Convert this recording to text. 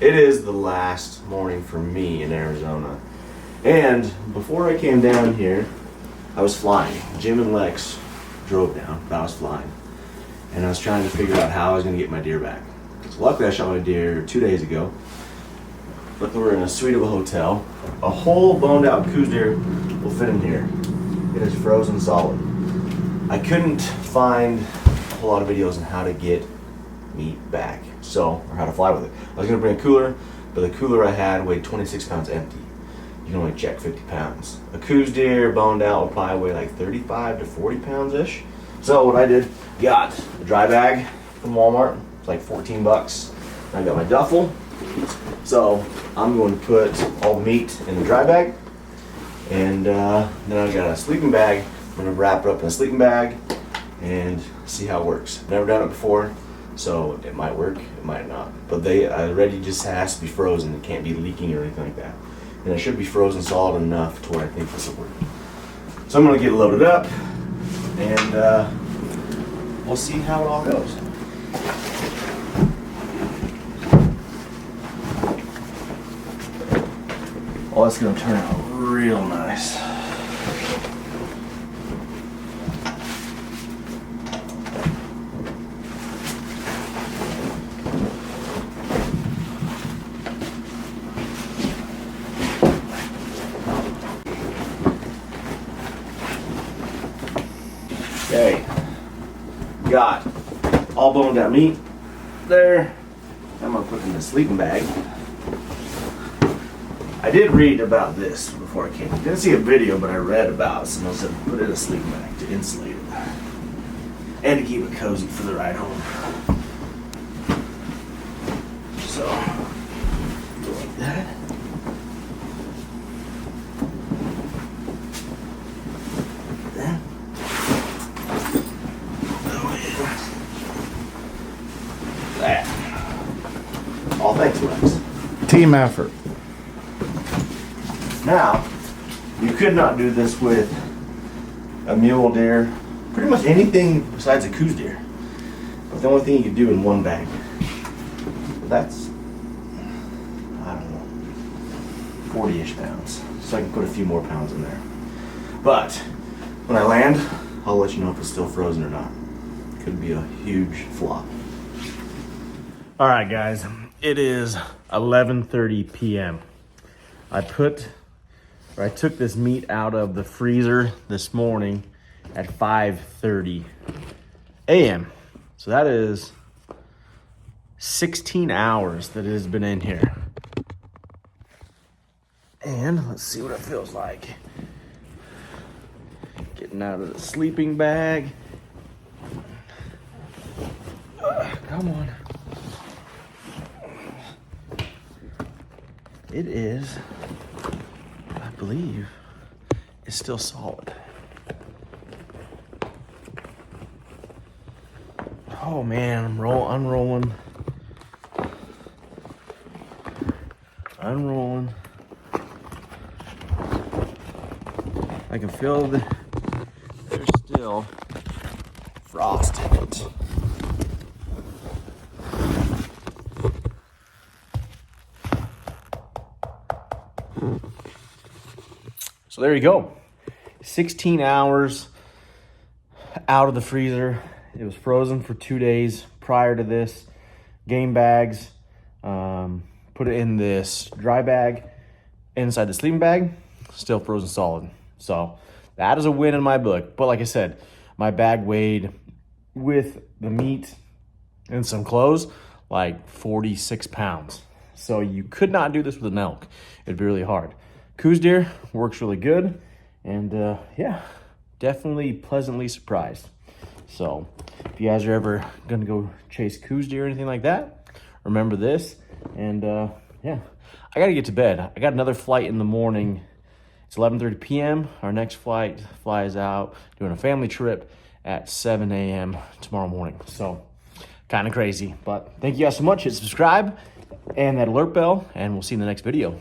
It is the last morning for me in Arizona. And before I came down here, I was flying. Jim and Lex drove down, but I was flying. And I was trying to figure out how I was gonna get my deer back. So luckily I shot my deer 2 days ago. But we were in a suite of a hotel. A whole boned out Coues deer will fit in here. It is frozen solid. I couldn't find a whole lot of videos on how to get meat back, or how to fly with it. I was gonna bring a cooler, but the cooler I had weighed 26 pounds empty. You can only check 50 pounds. A Coues deer boned out will probably weigh like 35 to 40 pounds-ish. So what I did, got a dry bag from Walmart, it's like 14 bucks. I got my duffel. So I'm going to put all the meat in the dry bag. And then I've got a sleeping bag. I'm gonna wrap it up in a sleeping bag and see how it works. Never done it before, so it might work, it might not. But already just has to be frozen. It can't be leaking or anything like that. And it should be frozen solid enough to where I think this will work. So I'm gonna get it loaded up and we'll see how it all goes. Oh, it's gonna turn out real nice. Okay, got all boned out meat there. I'm gonna put it in the sleeping bag. I did read about this before I came. Didn't see a video, but I read about someone said put it in a sleeping bag to insulate it and to keep it cozy for the ride home. So, go like that. Then, that. All thanks, Lex. Team effort. Now, you could not do this with a mule deer, pretty much anything besides a Coues deer. But the only thing you could do in one bag. That's, I don't know, 40-ish pounds. So I can put a few more pounds in there. But when I land, I'll let you know if it's still frozen or not. Could be a huge flop. All right, guys, it is 11:30 p.m. I took this meat out of the freezer this morning at 5:30 a.m. So that is 16 hours that it has been in here. And let's see what it feels like. Getting out of the sleeping bag. Come on. It is, I believe, it's still solid. Oh man, I'm unrolling. I can feel there's still frost in it. So there you go. 16 hours out of the freezer. It was frozen for 2 days prior to this. Game bags. Put it in this dry bag inside the sleeping bag. Still frozen solid. So that is a win in my book. But like I said, my bag weighed with the meat and some clothes like 46 pounds. So you could not do this with an elk. It'd be really hard. Coues deer works really good, and yeah, definitely pleasantly surprised. So if you guys are ever gonna go chase Coues deer or anything like that, remember this. And yeah, I gotta get to bed. I got another flight in the morning. It's 11:30 p.m. Our next flight flies out, doing a family trip at 7 a.m. tomorrow morning. So kind of crazy, but thank you guys so much. Hit subscribe and that alert bell, and we'll see you in the next video.